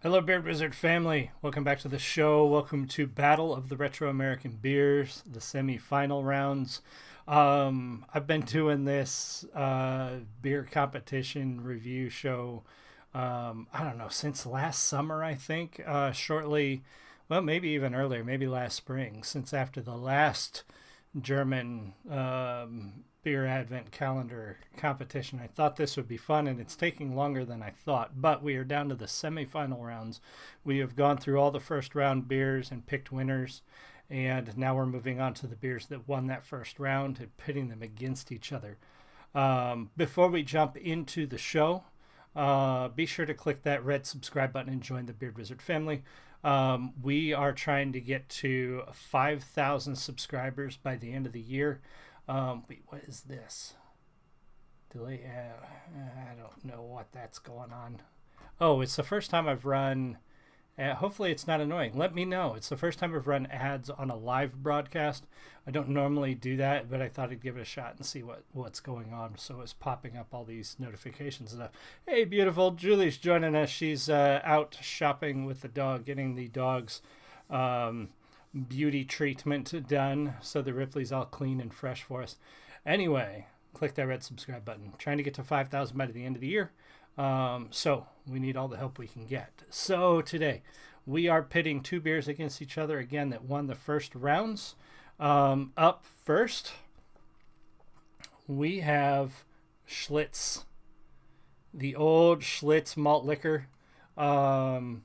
Hello, Beard Wizard family. Welcome back to the show. Welcome to Battle of the Retro American Beers, the semi-final rounds. I've been doing this beer competition review show, I don't know, since last summer, I think. Shortly, well, maybe even earlier, maybe last spring, since after the last German beer advent calendar competition. I thought this would be fun, and it's taking longer than I thought, but we are down to the semifinal rounds. We have gone through all the first round beers and picked winners, and now we're moving on to the beers that won that first round and pitting them against each other. Before we jump into the show, be sure to click that red subscribe button and join the Beard Wizard family. We are trying to get to 5,000 subscribers by the end of the year. Wait, what is this? Delay? I don't know what that's going on. Oh, it's the first time I've run. Hopefully it's not annoying. Let me know. It's the first time I've run ads on a live broadcast. I don't normally do that, but I thought I'd give it a shot and see what's going on. So it's popping up all these notifications and stuff. Hey, beautiful. Julie's joining us. She's out shopping with the dog, getting the dog's beauty treatment done so the Ripley's all clean and fresh for us. Anyway, click that red subscribe button. Trying to get to 5,000 by the end of the year. So we need all the help we can get. So today we are pitting two beers against each other again that won the first rounds. Up first, we have Schlitz, the old Schlitz malt liquor from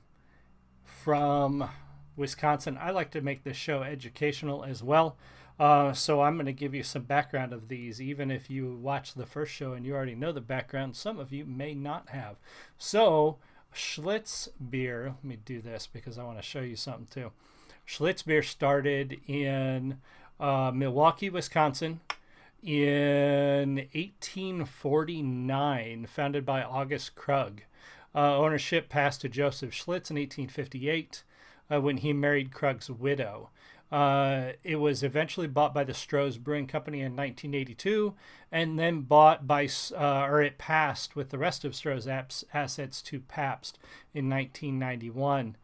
Wisconsin. I like to make this show educational as well. So I'm going to give you some background of these, even if you watched the first show and you already know the background. Some of you may not have. So Schlitz beer, let me do this because I want to show you something too. Schlitz beer started in Milwaukee, Wisconsin in 1849, founded by August Krug. Ownership passed to Joseph Schlitz in 1858 when he married Krug's widow. It was eventually bought by the Stroh's Brewing Company in 1982, and then bought by, it passed with the rest of Stroh's assets to Pabst in 1991.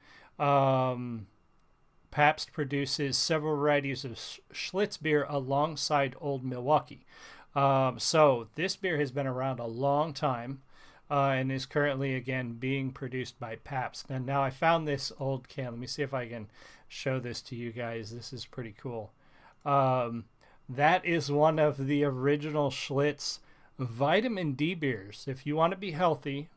Pabst produces several varieties of Schlitz beer alongside Old Milwaukee. So this beer has been around a long time. And is currently, again, being produced by Pabst. And now I found this old can. Let me see if I can show this to you guys. This is pretty cool. That is one of the original Schlitz vitamin D beers. If you want to be healthy,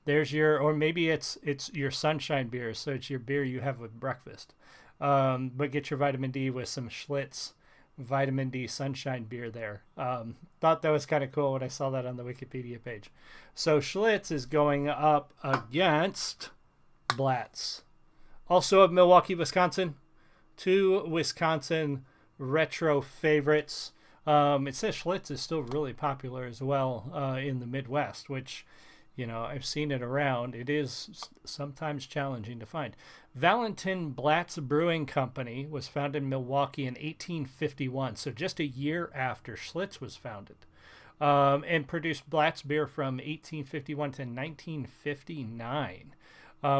there's your, or maybe it's your sunshine beer, so it's your beer you have with breakfast. But get your vitamin D with some Schlitz vitamin D sunshine beer there. Thought that was kind of cool when I saw that on the Wikipedia page. So Schlitz is going up against Blatz, also of Milwaukee, Wisconsin. Two Wisconsin retro favorites. It says Schlitz is still really popular as well in the Midwest, which, you know, I've seen it around. It is sometimes challenging to find. Valentin Blatz Brewing Company was founded in Milwaukee in 1851, so just a year after Schlitz was founded, and produced Blatz beer from 1851 to 1959,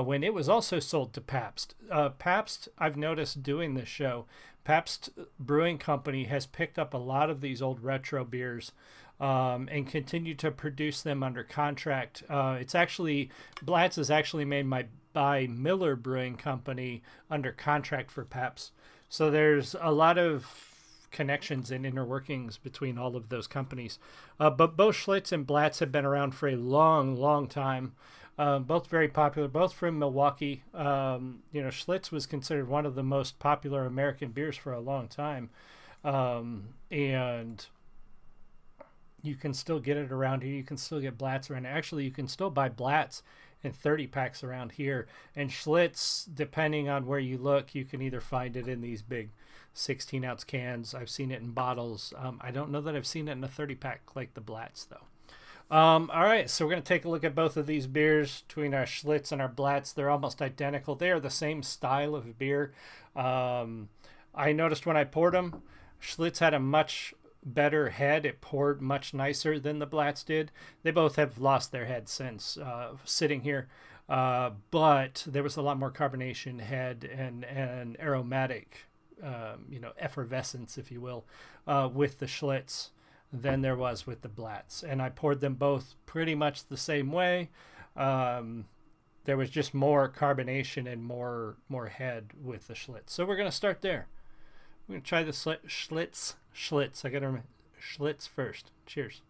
when it was also sold to Pabst. Pabst, I've noticed doing this show, Pabst Brewing Company has picked up a lot of these old retro beers and continue to produce them under contract. It's actually, Blatz is actually made by Miller Brewing Company under contract for Pabst. So there's a lot of connections and inner workings between all of those companies. But both Schlitz and Blatz have been around for a long, long time. Both very popular, both from Milwaukee. Schlitz was considered one of the most popular American beers for a long time. And you can still get it around here. You can still get Blatz around here. Actually, you can still buy Blatz in 30 packs around here. And Schlitz, depending on where you look, you can either find it in these big 16-ounce cans. I've seen it in bottles. I don't know that I've seen it in a 30-pack like the Blatz, though. All right, so we're going to take a look at both of these beers between our Schlitz and our Blatz. They're almost identical. They are the same style of beer. I noticed when I poured them, Schlitz had a much better head. It poured much nicer than the Blatz did. They both have lost their head since sitting here. But there was a lot more carbonation, head, and aromatic, effervescence, if you will, with the Schlitz than there was with the Blatz. And I poured them both pretty much the same way. There was just more carbonation and more head with the Schlitz. So we're going to start there. We're going to try the Schlitz. I got to remember Schlitz first. Cheers.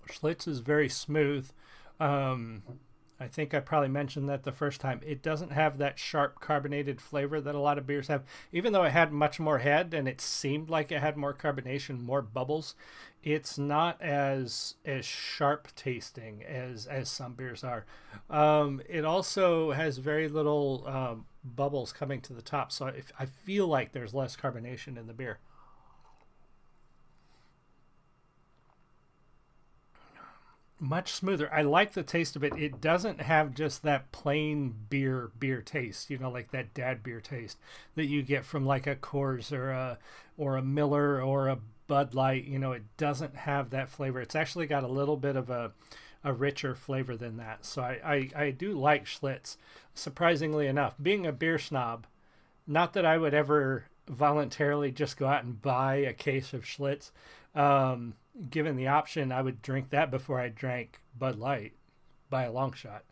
Schlitz is very smooth. I think I probably mentioned that the first time. It doesn't have that sharp carbonated flavor that a lot of beers have. Even though it had much more head and it seemed like it had more carbonation, more bubbles, it's not as sharp tasting as some beers are. It also has very little bubbles coming to the top, so I feel like there's less carbonation in the beer. Much smoother. I like the taste of it. It doesn't have just that plain beer taste, like that dad beer taste that you get from like a Coors or a Miller or a Bud Light. It doesn't have that flavor. It's actually got a little bit of a richer flavor than that. So I do like Schlitz, surprisingly enough. Being a beer snob, not that I would ever voluntarily just go out and buy a case of Schlitz. Given the option, I would drink that before I drank Bud Light by a long shot.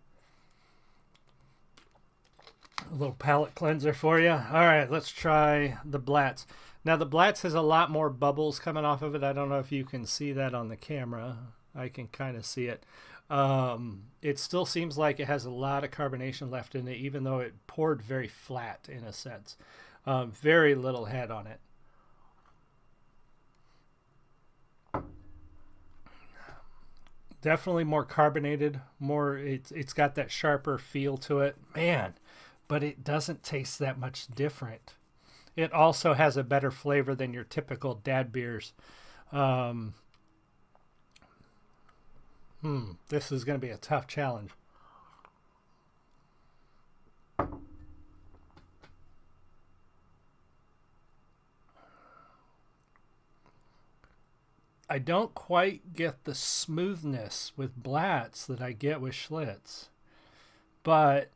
A little palate cleanser for you. All right, let's try the Blatz. Now, the Blatz has a lot more bubbles coming off of it. I don't know if you can see that on the camera. I can kind of see it. It still seems like it has a lot of carbonation left in it, even though it poured very flat in a sense. Very little head on it. Definitely more carbonated, it's got that sharper feel to it, man, but it doesn't taste that much different. It also has a better flavor than your typical dad beers. This is going to be a tough challenge. I don't quite get the smoothness with Blatz that I get with Schlitz. But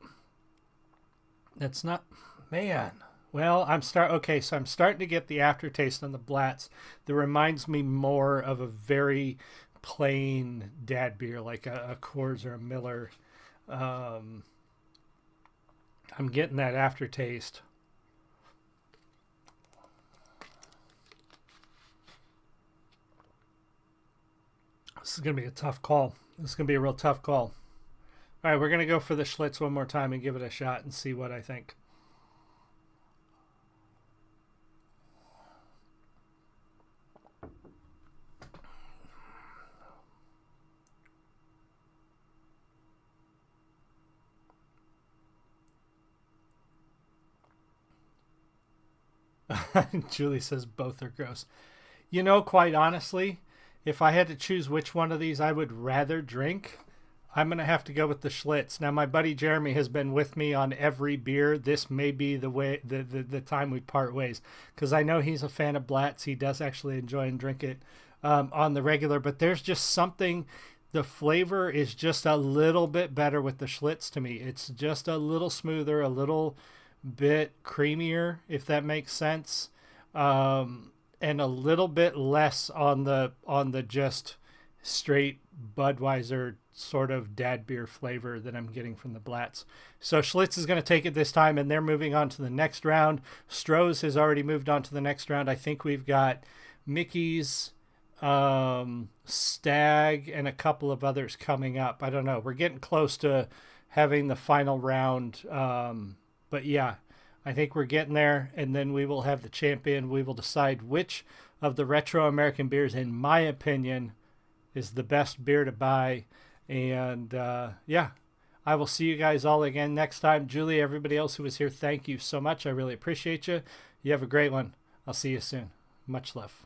that's not, man. Well, I'm starting to get the aftertaste on the Blatz that reminds me more of a very plain dad beer, like a Coors or a Miller. I'm getting that aftertaste. This is going to be a tough call. This is going to be a real tough call. All right, we're going to go for the Schlitz one more time and give it a shot and see what I think. Julie says both are gross. Quite honestly, if I had to choose which one of these I would rather drink, I'm going to have to go with the Schlitz. Now, my buddy Jeremy has been with me on every beer. This may be the time we part ways, because I know he's a fan of Blatz. He does actually enjoy and drink it on the regular, but there's just something, the flavor is just a little bit better with the Schlitz to me. It's just a little smoother, a little bit creamier, if that makes sense. And a little bit less on the just straight Budweiser sort of dad beer flavor that I'm getting from the Blatz. So Schlitz is going to take it this time, and they're moving on to the next round. Stroh's has already moved on to the next round. I think we've got Mickey's, Stag, and a couple of others coming up. I don't know. We're getting close to having the final round. But yeah, I think we're getting there, and then we will have the champion. We will decide which of the retro American beers, in my opinion, is the best beer to buy. And yeah, I will see you guys all again next time. Julie, everybody else who was here, thank you so much. I really appreciate you. You have a great one. I'll see you soon. Much love.